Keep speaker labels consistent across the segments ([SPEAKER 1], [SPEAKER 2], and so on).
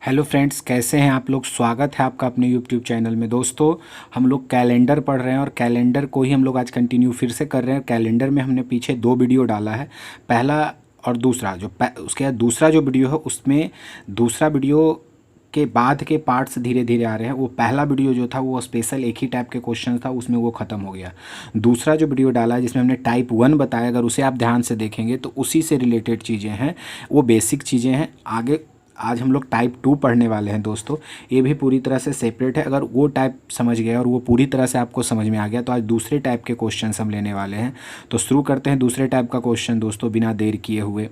[SPEAKER 1] Hello friends, कैसे हैं आप लोग। स्वागत है आपका अपने यूट्यूब चैनल में। दोस्तों, हम लोग कैलेंडर पढ़ रहे हैं और कैलेंडर को ही हम लोग आज कंटिन्यू फिर से कर रहे हैं। कैलेंडर में हमने पीछे दो वीडियो डाला है, पहला और दूसरा। उसके बाद दूसरा जो वीडियो है उसमें दूसरा वीडियो के बाद के पार्ट्स धीरे धीरे आ रहे हैं। वो पहला वीडियो जो था वो स्पेशल एक ही टाइप के क्वेश्चन था, उसमें वो ख़त्म हो गया। दूसरा जो वीडियो डाला है जिसमें हमने टाइप 1 बताया, अगर उसे आप ध्यान से देखेंगे तो उसी से रिलेटेड चीज़ें हैं, वो बेसिक चीज़ें हैं। आगे आज हम लोग टाइप 2 पढ़ने वाले हैं दोस्तों। ये भी पूरी तरह से सेपरेट है। अगर वो टाइप समझ गए और वो पूरी तरह से आपको समझ में आ गया तो आज दूसरे टाइप के क्वेश्चन हम लेने वाले हैं। तो शुरू करते हैं दूसरे टाइप का क्वेश्चन दोस्तों, बिना देर किए हुए।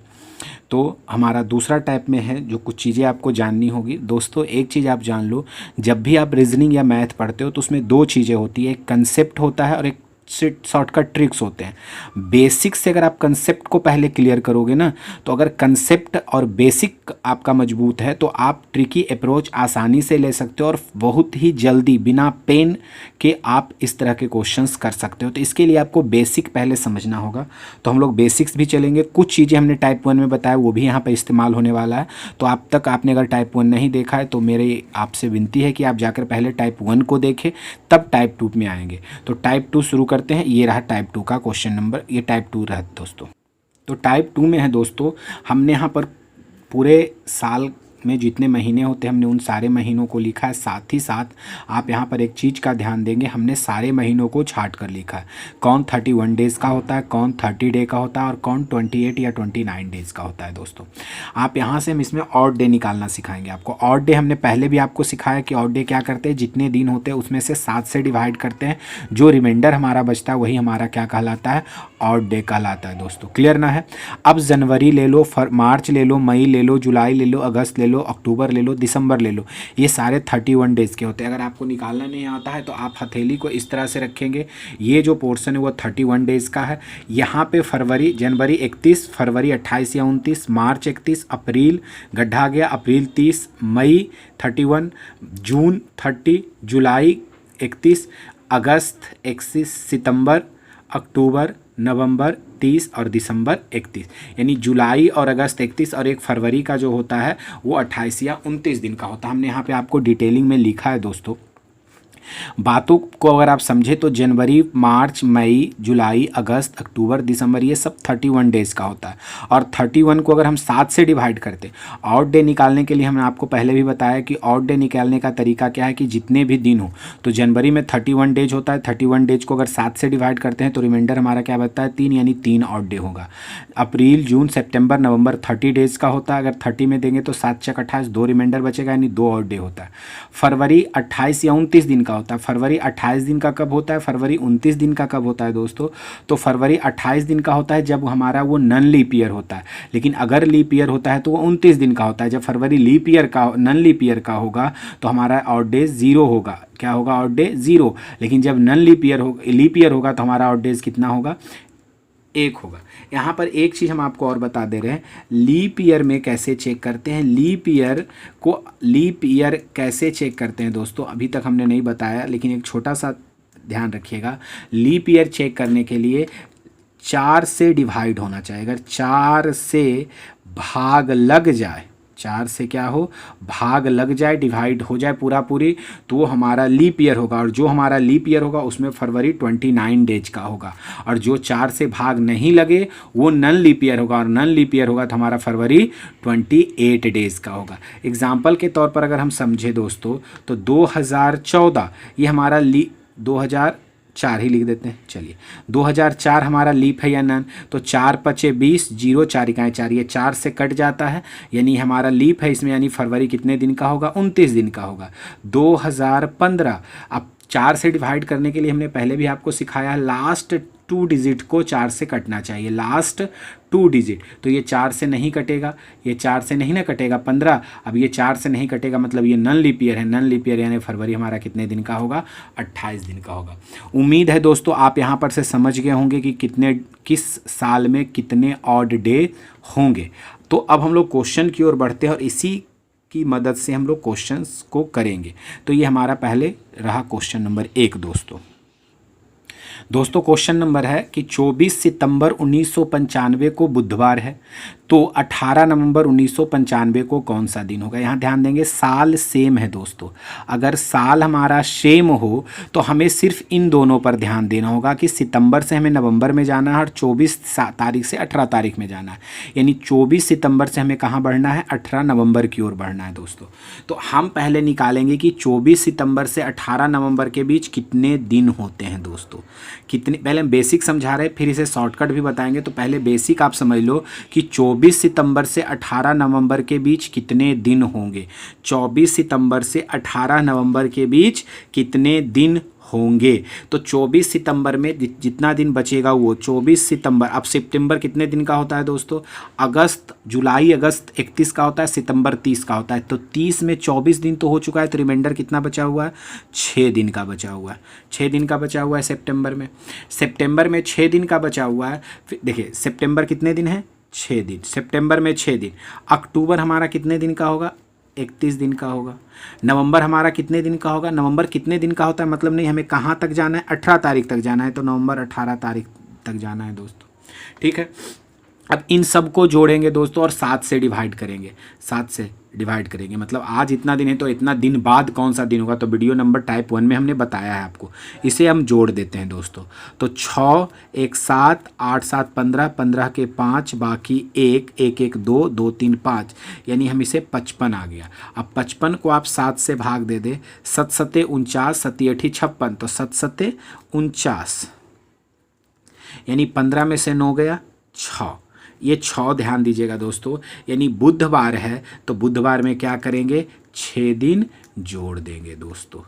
[SPEAKER 1] तो हमारा दूसरा टाइप में है जो कुछ चीज़ें आपको जाननी होगी दोस्तों। एक चीज़ आप जान लो, जब भी आप रीजनिंग या मैथ पढ़ते हो तो उसमें दो चीज़ें होती है, एक कंसेप्ट होता है और एक शॉर्टकट ट्रिक्स होते हैं। बेसिक से अगर आप कंसेप्ट को पहले क्लियर करोगे ना, तो अगर कंसेप्ट और बेसिक आपका मजबूत है तो आप ट्रिकी अप्रोच आसानी से ले सकते हो और बहुत ही जल्दी बिना पेन के आप इस तरह के क्वेश्चंस कर सकते हो। तो इसके लिए आपको बेसिक पहले समझना होगा। तो हम लोग बेसिक्स भी चलेंगे। कुछ चीज़ें हमने टाइप 1 में बताया वो भी यहाँ पर इस्तेमाल होने वाला है। तो आप तक आपने अगर टाइप 1 नहीं देखा है तो मेरे आपसे विनती है कि आप जाकर पहले टाइप 1 को देखें, तब टाइप 2 में आएंगे। तो टाइप 2 शुरू करते हैं। ये रहा टाइप 2 का क्वेश्चन नंबर, ये टाइप 2 रहा दोस्तों। तो टाइप 2 में है दोस्तों, हमने यहाँ पर पूरे साल में जितने महीने होते हैं हमने उन सारे महीनों को लिखा है। साथ ही साथ आप यहाँ पर एक चीज़ का ध्यान देंगे, हमने सारे महीनों को छाट कर लिखा है। कौन 31 डेज़ का होता है, कौन 30 डे का होता है और कौन 28 या 29 डेज़ का होता है दोस्तों। आप यहाँ से हम इसमें ऑड डे निकालना सिखाएंगे आपको। ऑड डे हमने पहले भी आपको सिखाया कि ऑड डे क्या करते हैं, जितने दिन होते हैं उसमें से 7 से डिवाइड करते हैं, जो रिमाइंडर हमारा बचता है वही हमारा क्या कहलाता है, ऑड डे कहलाता है दोस्तों। क्लियर ना है। अब जनवरी ले लो, मार्च ले लो, मई ले लो, जुलाई ले लो, अगस्त ले लो, अक्टूबर ले लो, दिसंबर ले लो, ये सारे 31 डेज़ के होते हैं। अगर आपको निकालना नहीं आता है तो आप हथेली को इस तरह से रखेंगे, ये जो पोर्शन है वो 31 डेज़ का है। यहाँ पे फरवरी, जनवरी 31, फरवरी 28 या 29, मार्च 31, अप्रैल गड्ढा आ गया, अप्रैल 30, मई 31, जून 30, जुलाई 31, अगस्त 31, सितंबर, अक्टूबर, नवंबर 30 और दिसंबर 31। यानी जुलाई और अगस्त 31 और एक फरवरी का जो होता है वो 28 या 29 दिन का होता है। हमने यहाँ पे आपको डिटेलिंग में लिखा है दोस्तों। बातों को अगर आप समझे तो जनवरी, मार्च, मई, जुलाई, अगस्त, अक्टूबर, दिसंबर, ये सब 31 डेज़ का होता है। और 31 को अगर हम 7 से डिवाइड करते, ऑड डे निकालने के लिए हमने आपको पहले भी बताया कि ऑड डे निकालने का तरीका क्या है कि जितने भी दिन हो, तो जनवरी में 31 डेज होता है, 31 डेज को अगर 7 से डिवाइड करते हैं तो रिमाइंडर हमारा क्या बनता है, 3, यानी 3 ऑड डे होगा। अप्रैल, जून, सितंबर, नवंबर 30 डेज़ का होता है। अगर 30 में देंगे तो 7 चक 28, 2 रिमाइंडर बचेगा, यानी 2 ऑड डे होता है। फरवरी 28 या 29 दिन का होता है। फरवरी 28 दिन का कब होता है, फरवरी 29 दिन का कब होता है दोस्तों, तो फरवरी 28 दिन का होता है जब हमारा वो नन लीप ईयर होता है। लेकिन अगर लीप ईयर होता है तो वो 29 दिन का होता है। जब फरवरी लीप ईयर का, नन लीप ईयर का होगा तो हमारा ऑड डेज 0 होगा। क्या होगा, ऑड डे 0। लेकिन जब नन लीप ईयर होगा तो हमारा ऑड डेज कितना होगा, 1 होगा। यहाँ पर एक चीज़ हम आपको और बता दे रहे हैं, लीप ईयर में कैसे चेक करते हैं। लीप ईयर कैसे चेक करते हैं दोस्तों, अभी तक हमने नहीं बताया, लेकिन एक छोटा सा ध्यान रखिएगा। लीप ईयर चेक करने के लिए 4 से डिवाइड होना चाहिए। अगर 4 से भाग लग जाए, 4 से क्या हो, भाग लग जाए, डिवाइड हो जाए पूरा पूरी, तो वो हमारा लीप ईयर होगा। और जो हमारा लीप ईयर होगा उसमें फरवरी 29 डेज का होगा। और जो 4 से भाग नहीं लगे वो नन लीप ईयर होगा, और नन लीप ईयर होगा तो हमारा फरवरी 28 डेज का होगा। एग्जाम्पल के तौर पर अगर हम समझे दोस्तों तो 2014 ये हमारा 2004 ही लिख देते हैं, चलिए 2004 हमारा लीप है या नन, तो 4 पचे 20, 0 4 इकाएँ 4, ये 4 से कट जाता है, यानी हमारा लीप है इसमें, यानी फरवरी कितने दिन का होगा, 29 दिन का होगा। 2015, अब 4 से डिवाइड करने के लिए हमने पहले भी आपको सिखाया है, लास्ट 2 डिजिट को 4 से कटना चाहिए, लास्ट 2 डिजिट। तो ये 4 से नहीं कटेगा, ये 4 से नहीं ना कटेगा, 15। अब ये 4 से नहीं कटेगा मतलब ये नन लीप ईयर है, नन लीप ईयर यानी फरवरी हमारा कितने दिन का होगा, 28 दिन का होगा। उम्मीद है दोस्तों आप यहाँ पर से समझ गए होंगे कि किस साल में कितने ऑड डे होंगे। तो अब हम लोग क्वेश्चन की ओर बढ़ते हैं और इसी की मदद से हम लोग क्वेश्चंस को करेंगे। तो ये हमारा पहले रहा क्वेश्चन नंबर 1 दोस्तों। दोस्तों क्वेश्चन नंबर है कि 24 सितंबर 1995 को बुधवार है, तो 18 नवंबर 1995 को कौन सा दिन होगा। यहाँ ध्यान देंगे साल सेम है दोस्तों, अगर साल हमारा सेम हो तो हमें सिर्फ इन दोनों पर ध्यान देना होगा कि सितंबर से हमें नवंबर में जाना है और 24 तारीख से 18 तारीख में जाना है, यानी 24 सितंबर से हमें कहाँ बढ़ना है, 18 नवंबर की ओर बढ़ना है दोस्तों। तो हम पहले निकालेंगे कि 24 सितंबर से 18 नवंबर के बीच कितने दिन होते हैं दोस्तों। कितने, पहले हम बेसिक समझा रहे हैं फिर इसे शॉर्टकट भी बताएंगे, तो पहले बेसिक आप समझ लो कि 24 सितंबर से 18 नवंबर के बीच कितने दिन होंगे। 24 सितंबर से 18 नवंबर के बीच कितने दिन होंगे, तो 24 सितंबर में जितना दिन बचेगा वो 24 सितंबर। अब सितंबर कितने दिन का होता है दोस्तों, अगस्त, जुलाई अगस्त 31 का होता है, सितंबर 30 का होता है, तो 30 में 24 दिन तो हो चुका है, तो रिमाइंडर कितना बचा हुआ है, 6 दिन का बचा हुआ है। 6 दिन का बचा हुआ है सितंबर में। सितंबर में 6 दिन का बचा हुआ है। फिर देखिए सितंबर कितने दिन है, 6 दिन, सितंबर में 6 दिन। अक्टूबर हमारा कितने दिन का होगा, 31 दिन का होगा। नवंबर हमारा कितने दिन का होगा, नवंबर कितने दिन का होता है मतलब नहीं, हमें कहाँ तक जाना है, 18 तारीख तक जाना है, तो नवंबर 18 तारीख तक जाना है दोस्तों। ठीक है, अब इन सब को जोड़ेंगे दोस्तों और 7 से डिवाइड करेंगे, 7 से डिवाइड करेंगे, मतलब आज इतना दिन है तो इतना दिन बाद कौन सा दिन होगा, तो वीडियो नंबर टाइप 1 में हमने बताया है आपको। इसे हम जोड़ देते हैं दोस्तों, तो 6 1 7 8 7 15, 15 के 5 बाकी 1 1 1 2 2 3 5, यानी हम इसे 55 आ गया। अब 55 को आप 7 से भाग दे दे, 7 7 49, 7 8 56, तो 7 7 49, यानी 15 में से 9 गया 6, ये 6 ध्यान दीजिएगा दोस्तों, यानी बुधवार है तो बुधवार में क्या करेंगे, 6 दिन जोड़ देंगे दोस्तों।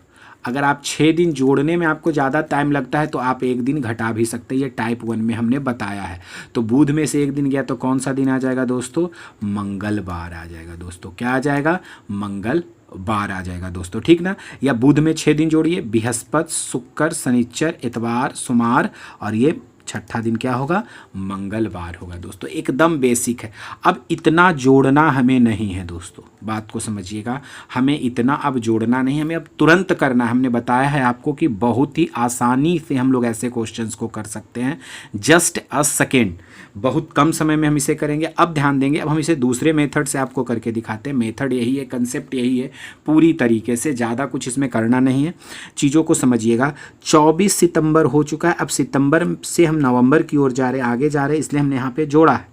[SPEAKER 1] अगर आप 6 दिन जोड़ने में आपको ज़्यादा टाइम लगता है तो आप एक दिन घटा भी सकते हैं, ये टाइप 1 में हमने बताया है। तो बुध में से एक दिन गया तो कौन सा दिन आ जाएगा दोस्तों, मंगलवार आ जाएगा दोस्तों। क्या आ जाएगा, मंगलवार आ जाएगा दोस्तों, ठीक ना। या बुध में 6 दिन जोड़िए, बृहस्पति, शुक्र, शनिचर, इतवार, सोमवार, और ये छठा दिन क्या होगा, मंगलवार होगा दोस्तों। एकदम बेसिक है। अब इतना जोड़ना हमें नहीं है दोस्तों, बात को समझिएगा, हमें इतना अब जोड़ना नहीं, हमें अब तुरंत करना है। हमने बताया है आपको कि बहुत ही आसानी से हम लोग ऐसे क्वेश्चंस को कर सकते हैं, जस्ट अ सेकेंड, बहुत कम समय में हम इसे करेंगे। अब ध्यान देंगे, अब हम इसे दूसरे मेथड से आपको करके दिखाते हैं। मेथड यही है, कंसेप्ट यही है, पूरी तरीके से ज़्यादा कुछ इसमें करना नहीं है, चीज़ों को समझिएगा। 24 सितंबर हो चुका है, अब सितंबर से हम नवंबर की ओर जा रहे हैं, आगे जा रहे हैं, इसलिए हमने यहाँ पे जोड़ा है।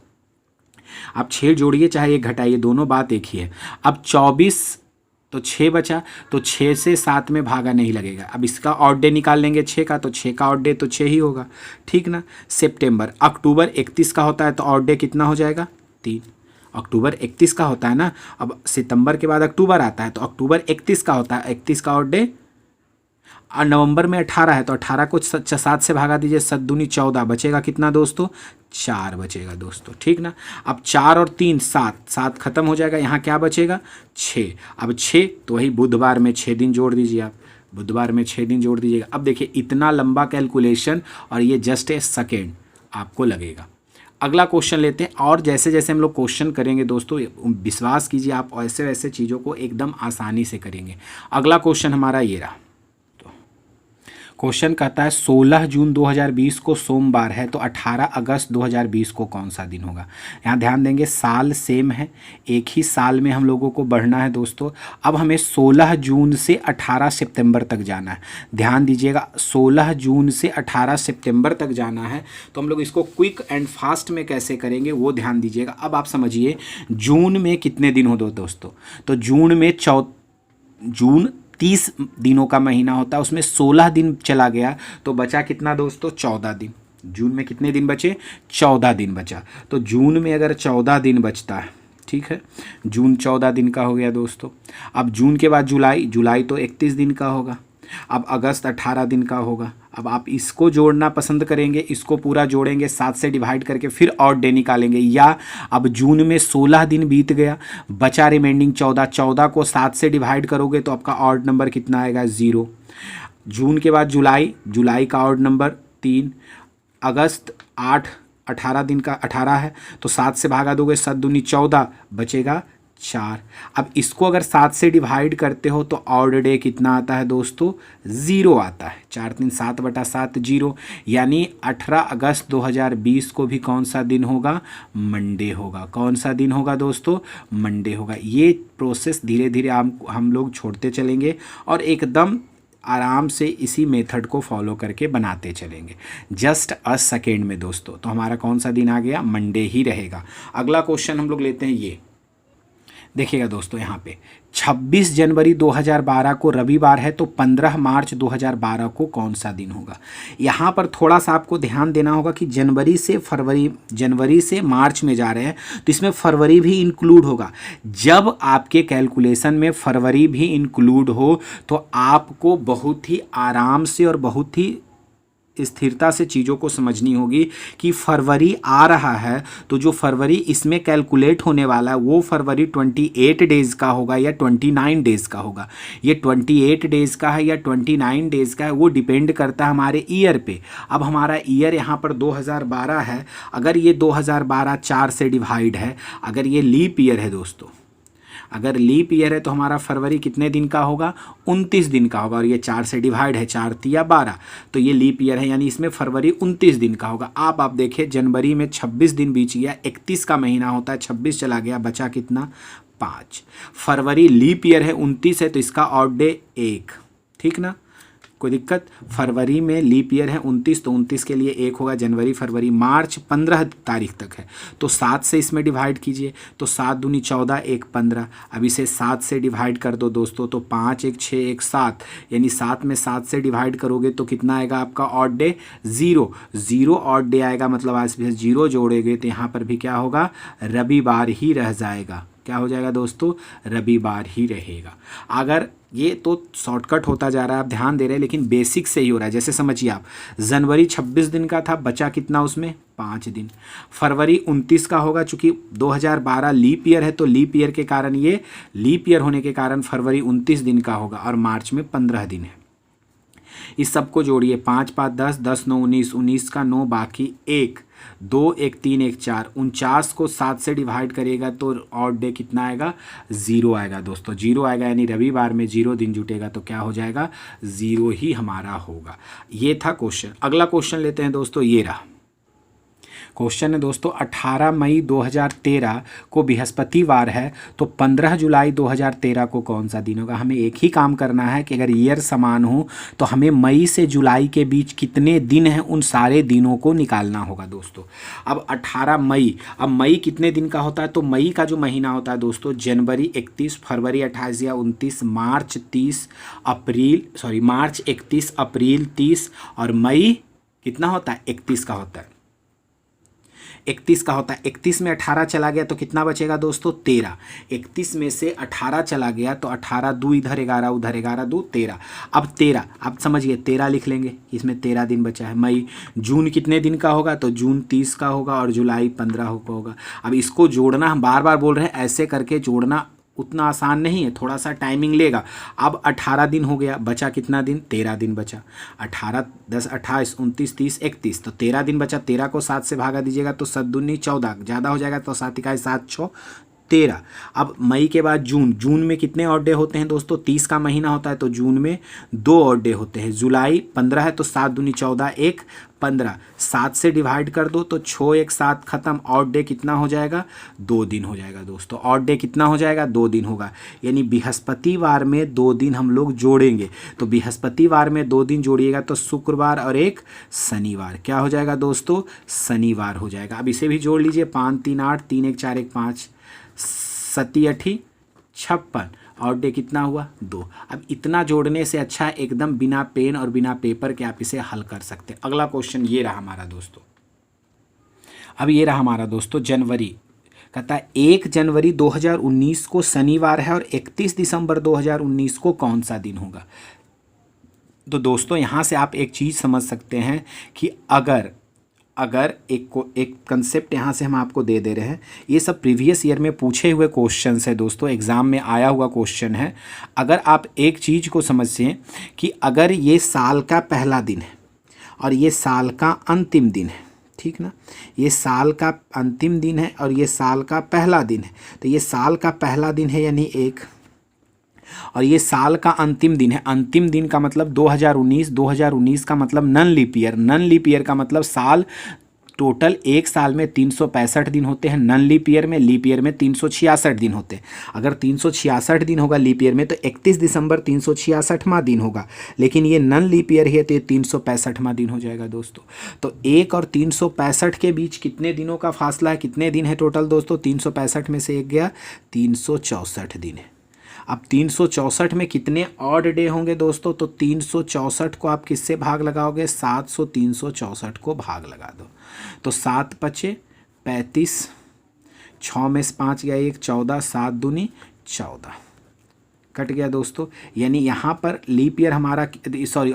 [SPEAKER 1] आप 6 जोड़िए चाहे 1 घटाइए, दोनों बात एक ही है। अब 24 तो 6 बचा, तो 6 से 7 में भागा नहीं लगेगा। अब इसका ऑड डे निकाल लेंगे 6 का, तो 6 का ऑड डे तो 6 ही होगा, ठीक ना। सितंबर, अक्टूबर 31 का होता है तो ऑड डे कितना हो जाएगा, 3। अक्टूबर 31 का होता है ना, अब सितंबर के बाद अक्टूबर आता है तो अक्टूबर 31 का होता है, 31 का ऑड डे। और नवंबर में 18 है तो 18 को 7 से भागा दीजिए, 7 दूनी 14, बचेगा कितना दोस्तों, 4 बचेगा दोस्तों, ठीक ना। अब 4 और 3 7, 7 खत्म हो जाएगा, यहाँ क्या बचेगा, 6। अब 6 तो वही बुधवार में 6 दिन जोड़ दीजिए आप, बुधवार में 6 दिन जोड़ दीजिएगा। अब देखिए इतना लंबा कैलकुलेशन और ये जस्ट ए सेकेंड आपको लगेगा। अगला क्वेश्चन लेते हैं, और जैसे जैसे हम लोग क्वेश्चन करेंगे दोस्तों, विश्वास कीजिए आप ऐसे वैसे चीज़ों को एकदम आसानी से करेंगे। अगला क्वेश्चन हमारा ये रहा, क्वेश्चन कहता है 16 जून 2020 को सोमवार है तो 18 अगस्त 2020 को कौन सा दिन होगा। यहाँ ध्यान देंगे साल सेम है, एक ही साल में हम लोगों को बढ़ना है दोस्तों। अब हमें 16 जून से 18 सितंबर तक जाना है, ध्यान दीजिएगा 16 जून से 18 सितंबर तक जाना है, तो हम लोग इसको क्विक एंड फास्ट में कैसे करेंगे वो ध्यान दीजिएगा। अब आप समझिए जून में कितने दिन हो दोस्तों, तो जून में जून 30 दिनों का महीना होता है, उसमें 16 दिन चला गया तो बचा कितना दोस्तों, 14 दिन। जून में कितने दिन बचे, 14 दिन बचा। तो जून में अगर 14 दिन बचता है, ठीक है, जून 14 दिन का हो गया दोस्तों। अब जून के बाद जुलाई, जुलाई तो 31 दिन का होगा। अब अगस्त 18 दिन का होगा। अब आप इसको जोड़ना पसंद करेंगे, इसको पूरा जोड़ेंगे, 7 से डिवाइड करके फिर ऑड डे निकालेंगे, या अब जून में 16 दिन बीत गया, बचा रिमेंडिंग 14, 14 को 7 से डिवाइड करोगे तो आपका ऑड नंबर कितना आएगा, 0। जून के बाद जुलाई, जुलाई का ऑड नंबर 3, अगस्त 8, 18 दिन का 18 है तो 7 से भागा दोगे, 7 दूनी 14, बचेगा 4। अब इसको अगर 7 से डिवाइड करते हो तो ऑड डे कितना आता है दोस्तों? 0 आता है। 4 3 7/7 0, यानी 18 अगस्त 2020 को भी कौन सा दिन होगा? मंडे होगा। कौन सा दिन होगा दोस्तों? मंडे होगा। ये प्रोसेस धीरे धीरे हम लोग छोड़ते चलेंगे और एकदम आराम से इसी मेथड को फॉलो करके बनाते चलेंगे, जस्ट अ सेकेंड में दोस्तों। तो हमारा कौन सा दिन आ गया? मंडे ही रहेगा। अगला क्वेश्चन हम लोग लेते हैं, ये देखिएगा दोस्तों, यहाँ पे 26 जनवरी 2012 को रविवार है, तो 15 मार्च 2012 को कौन सा दिन होगा? यहाँ पर थोड़ा सा आपको ध्यान देना होगा कि जनवरी से मार्च में जा रहे हैं, तो इसमें फरवरी भी इंक्लूड होगा। जब आपके कैलकुलेशन में फरवरी भी इंक्लूड हो तो आपको बहुत ही आराम से और बहुत ही स्थिरता से चीज़ों को समझनी होगी कि फरवरी आ रहा है, तो जो फरवरी इसमें कैलकुलेट होने वाला है वो फरवरी 28 डेज़ का होगा या 29 डेज़ का होगा। ये 28 डेज़ का है या 29 डेज़ का है, वो डिपेंड करता है हमारे ईयर पे। अब हमारा ईयर यहाँ पर 2012 है, अगर ये 2012 4 से डिवाइड है, अगर ये लीप ईयर है दोस्तों, अगर लीप ईयर है तो हमारा फरवरी कितने दिन का होगा? 29 दिन का होगा। और ये 4 से डिवाइड है, 4 तिया 12, तो ये लीप ईयर है, यानी इसमें फरवरी 29 दिन का होगा। आप देखिए, जनवरी में 26 दिन बीच गया, 31 का महीना होता है, 26 चला गया, बचा कितना? 5। फरवरी लीप ईयर है, 29 है, तो इसका ऑड डे 1, ठीक ना? कोई दिक्कत? फरवरी में लीप ईयर है 29, तो 29 के लिए 1 होगा। जनवरी, फरवरी, मार्च 15 तारीख तक है, तो 7 से इसमें डिवाइड कीजिए, तो 7 दूनी 14, 1 15। अब इसे 7 से डिवाइड कर दो दोस्तों, तो 5 1 6 1 7, यानी 7 में 7 से डिवाइड करोगे तो कितना आएगा आपका ऑड डे? 0 ऑड डे आएगा, मतलब आज भी 0 जोड़ेंगे तो यहाँ पर भी क्या होगा? रविवार ही रह जाएगा। क्या हो जाएगा दोस्तों? रविवार ही रहेगा। अगर ये तो शॉर्टकट होता जा रहा है, आप ध्यान दे रहे हैं, लेकिन बेसिक से ही हो रहा है। जैसे समझिए आप, जनवरी 26 दिन का था, बचा कितना उसमें? 5 दिन। फरवरी 29 का होगा, चूंकि 2012 लीप ईयर है, तो लीप ईयर के कारण, ये लीप ईयर होने के कारण फरवरी 29 दिन का होगा, और मार्च में 15 दिन है। इस सबको जोड़िए, 5 5 10, 10 9 19, 19 का 9 बाकी 1, 2 1 3 1 4, 49 को 7 से डिवाइड करेगा तो ऑड डे कितना आएगा? 0 आएगा दोस्तों। 0 आएगा, यानी रविवार में 0 दिन जुटेगा, तो क्या हो जाएगा? 0 ही हमारा होगा। ये था क्वेश्चन। अगला क्वेश्चन लेते हैं दोस्तों, ये रहा क्वेश्चन है दोस्तों, 18 मई 2013 को बृहस्पतिवार है, तो 15 जुलाई 2013 को कौन सा दिन होगा? हमें एक ही काम करना है कि अगर ईयर समान हो तो हमें मई से जुलाई के बीच कितने दिन हैं उन सारे दिनों को निकालना होगा दोस्तों। अब 18 मई, अब मई कितने दिन का होता है? तो मई का जो महीना होता है दोस्तों, जनवरी 31, फरवरी 28 या 29, मार्च 31, अप्रैल 30, और मई कितना होता है? 31 का होता है। 31 का होता है। 31 में 18 चला गया तो कितना बचेगा दोस्तों? 13। 31 में से 18 चला गया तो 18 2 इधर 11, उधर 11 2 13। अब 13, आप समझिए 13 लिख लेंगे, इसमें 13 दिन बचा है। मई, जून कितने दिन का होगा? तो जून 30 का होगा, और जुलाई 15 होगा। अब इसको जोड़ना, हम बार बार बोल रहे हैं, ऐसे करके जोड़ना उतना आसान नहीं है, थोड़ा सा टाइमिंग लेगा। अब 18 दिन हो गया, बचा कितना दिन? 13 दिन बचा। 18 10 28 29 30 31, तो 13 दिन बचा। 13 को 7 से भागा दीजिएगा तो 7 दूनी 14, ज़्यादा हो जाएगा तो 7 इकाई 7 6 13। अब मई के बाद जून में कितने ऑड डे होते हैं दोस्तों? 30 का महीना होता है, तो जून में 2 ऑड डे होते हैं। जुलाई 15 है, तो 7 दूनी 14 1 15, 7 से डिवाइड कर दो तो 6 1 7 खत्म। ऑड डे कितना हो जाएगा? 2 दिन हो जाएगा दोस्तों। ऑड डे कितना हो जाएगा? 2 दिन होगा, यानी बृहस्पतिवार में 2 दिन हम लोग जोड़ेंगे। तो बृहस्पतिवार में 2 दिन जोड़िएगा तो शुक्रवार और एक शनिवार, क्या हो जाएगा दोस्तों? शनिवार हो जाएगा। अब इसे भी जोड़ लीजिए, 5 3 8 3 1 4 1 5, 7 8 56, और डे कितना हुआ? 2। अब इतना जोड़ने से अच्छा एकदम बिना पेन और बिना पेपर के आप इसे हल कर सकते हैं। अगला क्वेश्चन ये रहा हमारा दोस्तों। अब ये रहा हमारा दोस्तों, जनवरी कहता है 1 जनवरी 2019 को शनिवार है, और 31 दिसंबर 2019 को कौन सा दिन होगा? तो दोस्तों यहाँ से आप एक चीज़ समझ सकते हैं कि अगर एक कंसेप्ट यहाँ से हम आपको दे रहे हैं, ये सब प्रीवियस ईयर में पूछे हुए क्वेश्चन है दोस्तों, एग्ज़ाम में आया हुआ क्वेश्चन है। अगर आप एक चीज़ को समझिए कि अगर ये साल का पहला दिन है और ये साल का अंतिम दिन है, ठीक ना। ये साल का अंतिम दिन है और ये साल का पहला दिन है, तो ये साल का पहला दिन है यानी 1, और ये साल का अंतिम दिन है। अंतिम दिन का मतलब 2019, 2019 का मतलब non leap year, non leap year का मतलब साल टोटल एक साल में 365 दिन होते हैं नन लीप ईयर में 366 दिन होते हैं। अगर 366 दिन होगा लीप ईयर में तो 31 दिसंबर 366वां दिन होगा, लेकिन ये नन लीप ईयर है तो ये 365वां दिन हो जाएगा दोस्तों। तो 1 और 365 के बीच कितने दिनों का फासला है, कितने दिन है टोटल दोस्तों? 365 में से 1 गया, 364 दिन है। अब 364 में कितने ऑड डे होंगे दोस्तों? तो 364 को आप किससे भाग लगाओगे? 700 364 को भाग लगा दो, तो 7 पचे 35, 6 में से 5 गया 1, 14, 7 दूनी 14 कट गया दोस्तों। यानी यहाँ पर लीप ईयर हमारा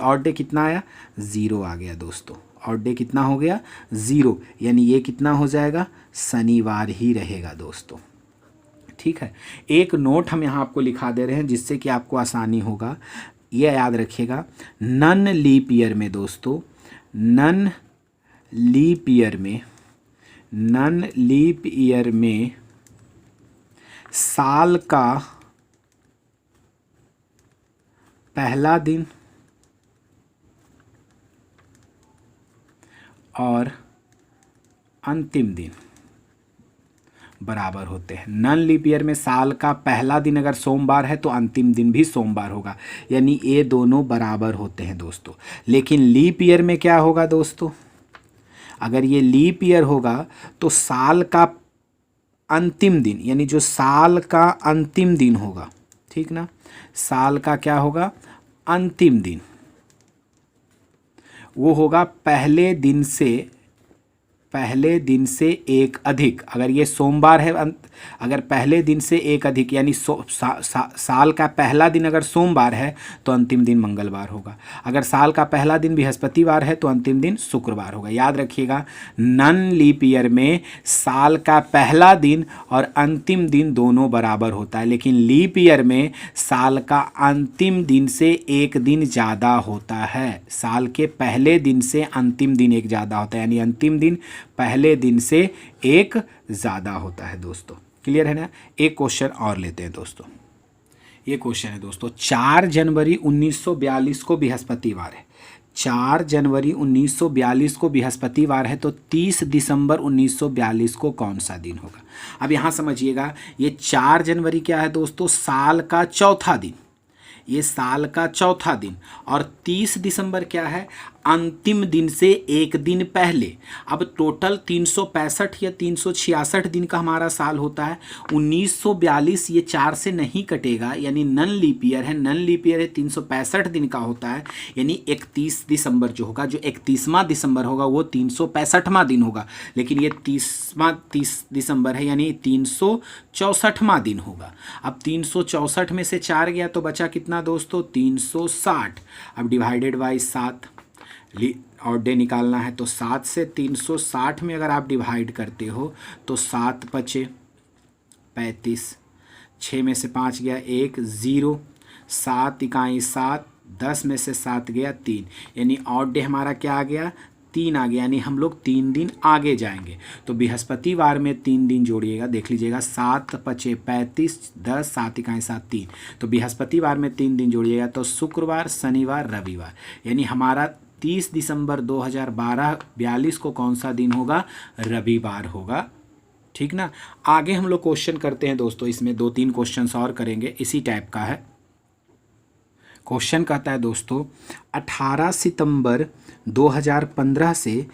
[SPEAKER 1] ऑड डे कितना आया? 0 आ गया दोस्तों। ऑड डे कितना हो गया? 0, यानी ये कितना हो जाएगा? शनिवार ही रहेगा दोस्तों। ठीक है, एक नोट हम यहाँ आपको लिखा दे रहे हैं जिससे कि आपको आसानी होगा। ये याद रखिएगा, नन लीप ईयर में दोस्तों, नन लीप ईयर में साल का पहला दिन और अंतिम दिन बराबर होते हैं। नन लीप ईयर में साल का पहला दिन अगर सोमवार है तो अंतिम दिन भी सोमवार होगा, यानी ये दोनों बराबर होते हैं दोस्तों। लेकिन लीप ईयर में क्या होगा दोस्तों? अगर ये लीप ईयर होगा तो साल का अंतिम दिन, यानी जो साल का अंतिम दिन होगा, ठीक ना, साल का क्या होगा? अंतिम दिन, वो होगा पहले दिन से एक अधिक। अगर ये सोमवार है, अगर पहले दिन से एक अधिक यानी साल का पहला दिन अगर सोमवार है तो अंतिम दिन मंगलवार होगा। अगर साल का पहला दिन बृहस्पतिवार है तो अंतिम दिन शुक्रवार होगा। याद रखिएगा, नन लीप ईयर में साल का पहला दिन और अंतिम दिन दोनों बराबर होता है, लेकिन लीप ईयर में साल का अंतिम दिन से एक दिन ज़्यादा होता है। साल के पहले दिन से अंतिम दिन एक ज़्यादा होता है, यानी अंतिम दिन पहले दिन से एक ज़्यादा होता है दोस्तों। क्लियर है ना। एक क्वेश्चन और लेते हैं दोस्तों। ये क्वेश्चन है दोस्तों, 4 जनवरी 1942 को बृहस्पतिवार है। 4 जनवरी 1942 को बृहस्पतिवार है, तो 30 दिसंबर 1942 को कौन सा दिन होगा? अब यहाँ समझिएगा, ये 4 जनवरी क्या है दोस्तों? साल का चौथा दिन, ये साल का चौथा दिन। और 30 दिसंबर क्या है? अंतिम दिन से एक दिन पहले। अब टोटल 365 या 366 दिन का हमारा साल होता है। 1942 ये 4 से नहीं कटेगा, यानी नन लीप ईयर है। नन लीप ईयर है 365 दिन का होता है, यानी 31 दिसंबर जो होगा, जो 31वां दिसंबर होगा वो 365वां दिन होगा। लेकिन ये 30 दिसंबर है, यानी 364वां दिन होगा। अब 364 में से 4 गया तो बचा कितना दोस्तों? 360। अब डिवाइडेड बाई 7, ऑड डे निकालना है, तो 7 से 360 में अगर आप डिवाइड करते हो तो 7 पचे 35, 6 में से 5 गया 1, 0, 7 इकाई 7, 10 में से 7 गया 3, यानी ऑड डे हमारा क्या आ गया? 3 आ गया, यानी हम लोग 3 दिन आगे जाएंगे। तो बृहस्पतिवार में 3 दिन जोड़िएगा, देख लीजिएगा, 7 पचे 35, 10, 7 इकाई 7, 3, तो बृहस्पतिवार में 3 दिन जोड़िएगा तो शुक्रवार, शनिवार, रविवार, यानी हमारा 30 दिसंबर 2042 को कौन सा दिन होगा? रविवार होगा। ठीक ना। आगे हम लोग क्वेश्चन करते हैं दोस्तों, इसमें 2-3 क्वेश्चंस और करेंगे, इसी टाइप का है। क्वेश्चन कहता है दोस्तों, 18 सितंबर 2015 से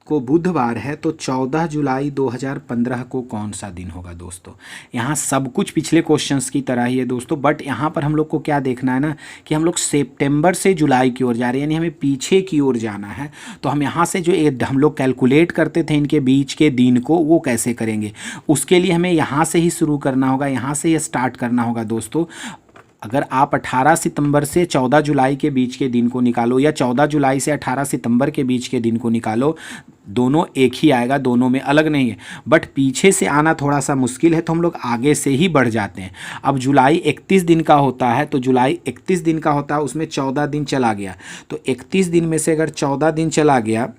[SPEAKER 1] को बुधवार है, तो 14 जुलाई 2015 को कौन सा दिन होगा दोस्तों? यहाँ सब कुछ पिछले क्वेश्चंस की तरह ही है दोस्तों, बट यहाँ पर हम लोग को क्या देखना है ना, कि हम लोग सितंबर से जुलाई की ओर जा रहे हैं, यानी हमें पीछे की ओर जाना है। तो हम यहाँ से जो हम लोग कैलकुलेट करते थे इनके बीच के दिन को, वो कैसे करेंगे? उसके लिए हमें यहाँ से ही शुरू करना होगा, यहाँ से ही स्टार्ट करना होगा दोस्तों। अगर आप 18 सितंबर से 14 जुलाई के बीच के दिन को निकालो, या 14 जुलाई से 18 सितंबर के बीच के दिन को निकालो, दोनों एक ही आएगा, दोनों में अलग नहीं है। बट पीछे से आना थोड़ा सा मुश्किल है, तो हम लोग आगे से ही बढ़ जाते हैं। अब जुलाई 31 दिन का होता है, तो जुलाई 31 दिन का होता है, उसमें 14 दिन चला गया, तो 31 दिन में से अगर 14 दिन चला गया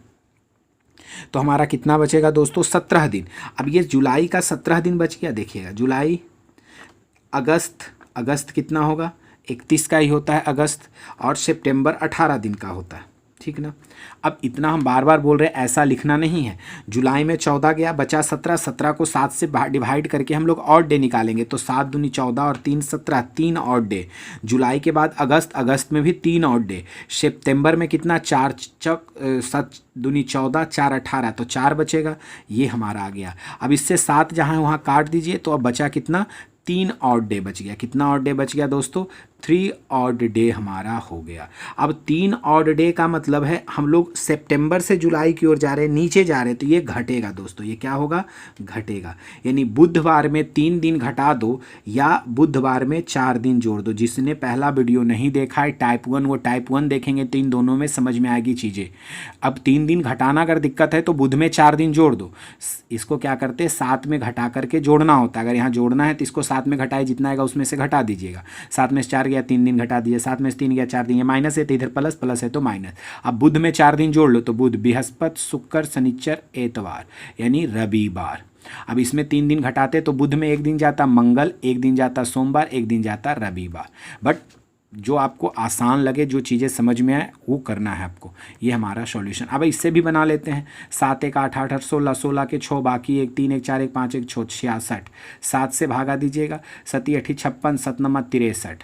[SPEAKER 1] तो हमारा कितना बचेगा दोस्तों, 17 दिन। अब ये जुलाई का 17 दिन बच गया, देखिएगा जुलाई, अगस्त कितना होगा, 31 का ही होता है अगस्त, और सितंबर 18 दिन का होता है, ठीक ना। अब इतना हम बार बार बोल रहे हैं, ऐसा लिखना नहीं है। जुलाई में 14 गया, बचा 17, 17 को 7 से डिवाइड करके हम लोग ऑड डे निकालेंगे, तो 7 दूनी 14 और 3 17, 3 ऑड डे। जुलाई के बाद अगस्त में भी 3 ऑड डे। सितंबर में कितना, 4 चक 7 दूनी 14, 4 18, तो 4 बचेगा, ये हमारा आ गया। अब इससे 7 जहाँ है वहाँ काट दीजिए, तो अब बचा कितना, 3 ऑड डे बच गया। कितना ऑड डे बच गया दोस्तों, 3 ऑड डे हमारा हो गया। अब 3 ऑड डे का मतलब है हम लोग सितंबर से जुलाई की ओर जा रहे हैं, नीचे जा रहे हैं, तो ये घटेगा दोस्तों, ये क्या होगा, घटेगा। यानी बुधवार में 3 दिन घटा दो या बुधवार में 4 दिन जोड़ दो। जिसने पहला वीडियो नहीं देखा है टाइप 1, वो टाइप 1 देखेंगे तो इन दोनों में समझ में आएगी चीज़ें। अब 3 दिन घटाना अगर दिक्कत है तो बुध में 4 दिन जोड़ दो। इसको क्या करते हैं, 7 में घटा करके जोड़ना होता है। अगर यहाँ जोड़ना है तो इसको 7 में घटाए, जितना आएगा उसमें से घटा दीजिएगा। 7 में से 4 गया, 3 दिन घटा दीजिए, 7 में से 3 गया, 4 दिन, ये माइनस है तो इधर प्लस, प्लस है तो माइनस। अब बुध में 4 दिन जोड़ लो, तो बुध, बृहस्पति, शुक्र, शनिचर, एतवार, यानी रविवार। अब इसमें 3 दिन घटाते तो बुध में 1 दिन जाता मंगल, 1 दिन जाता सोमवार, 1 दिन जाता रविवार। बट जो आपको आसान लगे, जो चीज़ें समझ में आए वो करना है आपको। ये हमारा सॉल्यूशन। अब इससे भी बना लेते हैं। 7 1 8 8 16, 16 के 6 बाकी, 1 3 1 4 1 5 1 6, 66। 7 से भागा दीजिएगा, 7 8 56, 7 9 63,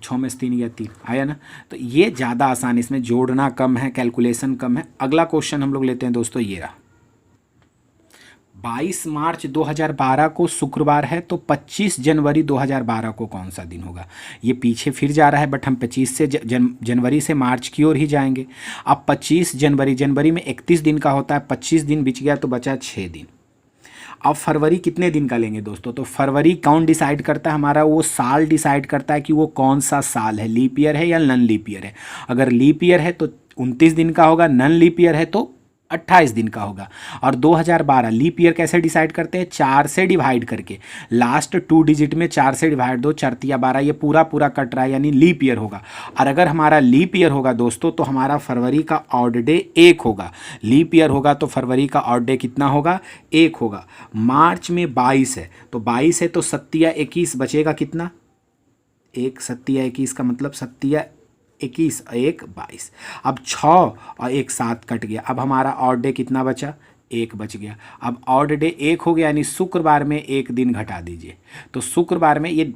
[SPEAKER 1] 6 में से 3 गया 3, आया ना। तो ये ज़्यादा आसान, इसमें जोड़ना कम है, कैलकुलेशन कम है। अगला क्वेश्चन हम लोग लेते हैं दोस्तों, ये रहा। 22 मार्च 2012 को शुक्रवार है, तो 25 जनवरी 2012 को कौन सा दिन होगा। ये पीछे फिर जा रहा है, बट हम 25 से जनवरी से मार्च की ओर ही जाएंगे। अब 25 जनवरी में 31 दिन का होता है, 25 दिन बिच गया तो बचा 6 दिन। अब फरवरी कितने दिन का लेंगे दोस्तों, तो फरवरी कौन डिसाइड करता है, हमारा वो साल डिसाइड करता है कि वो कौन सा साल है, लीप ईयर है या नन लीप ईयर है। अगर लीप ईयर है तो 29 दिन का होगा, नन लीप ईयर है तो 28 दिन का होगा। और 2012 लीप ईयर कैसे डिसाइड करते हैं, 4 से डिवाइड करके, लास्ट 2 डिजिट में 4 से डिवाइड दो, 4 तिया 12, ये पूरा कट रहा है, यानी लीप ईयर होगा। और अगर हमारा लीप ईयर होगा दोस्तों, तो हमारा फरवरी का ऑड डे 1 होगा। लीप ईयर होगा तो फरवरी का ऑड डे कितना होगा, 1 होगा। मार्च में 22 है, तो 22 है तो 7 या 21 बचेगा कितना, 1 7 या 21 का मतलब 7 या 21, 1 22। अब 6 और 1 7 कट गया। अब हमारा ऑड डे कितना बचा, 1 बच गया। अब ऑड डे 1 हो गया, यानी शुक्रवार में 1 दिन घटा दीजिए। तो शुक्रवार में ये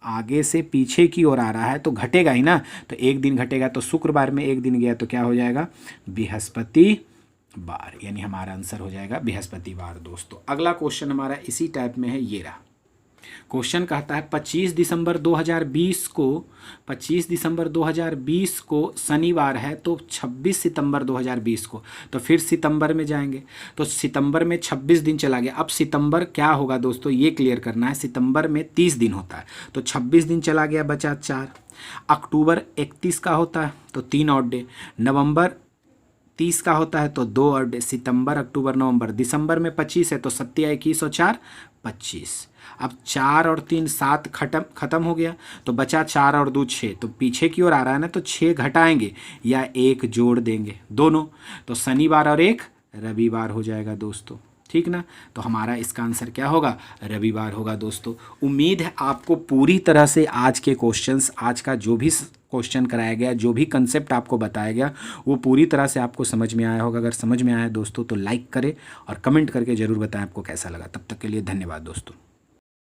[SPEAKER 1] आगे से पीछे की ओर आ रहा है तो घटेगा ही ना, तो 1 दिन घटेगा। तो शुक्रवार में 1 दिन गया तो क्या हो जाएगा, बृहस्पतिवार, यानी हमारा आंसर हो जाएगा बृहस्पतिवार दोस्तों। अगला क्वेश्चन हमारा इसी टाइप में है, ये रहा। क्वेश्चन कहता है 25 दिसंबर 2020 को शनिवार है, तो 26 सितंबर 2020 को, तो फिर सितंबर में जाएंगे, तो सितंबर में 26 दिन चला गया। अब सितंबर क्या होगा दोस्तों, ये क्लियर करना है। सितंबर में 30 दिन होता है, तो 26 दिन चला गया, बचा 4। अक्टूबर 31 का होता है तो 3 ऑड डे। नवंबर 30 का होता है तो 2 ऑड डे। सितंबर, अक्टूबर, नवंबर। दिसंबर में 25 है तो 7 या 21 और 4 25। अब 4 और 3 7 खत्म हो गया, तो बचा 4 और 2 6, तो पीछे की ओर आ रहा है ना, तो 6 घटाएंगे या 1 जोड़ देंगे दोनों, तो शनिवार और 1 रविवार हो जाएगा दोस्तों, ठीक ना। तो हमारा इसका आंसर क्या होगा, रविवार होगा दोस्तों। उम्मीद है आपको पूरी तरह से आज के क्वेश्चंस, आज का जो भी क्वेश्चन कराया गया, जो भी कंसेप्ट आपको बताया गया, वो पूरी तरह से आपको समझ में आया होगा। अगर समझ में आया दोस्तों तो लाइक करें और कमेंट करके ज़रूर बताएं आपको कैसा लगा। तब तक के लिए धन्यवाद दोस्तों।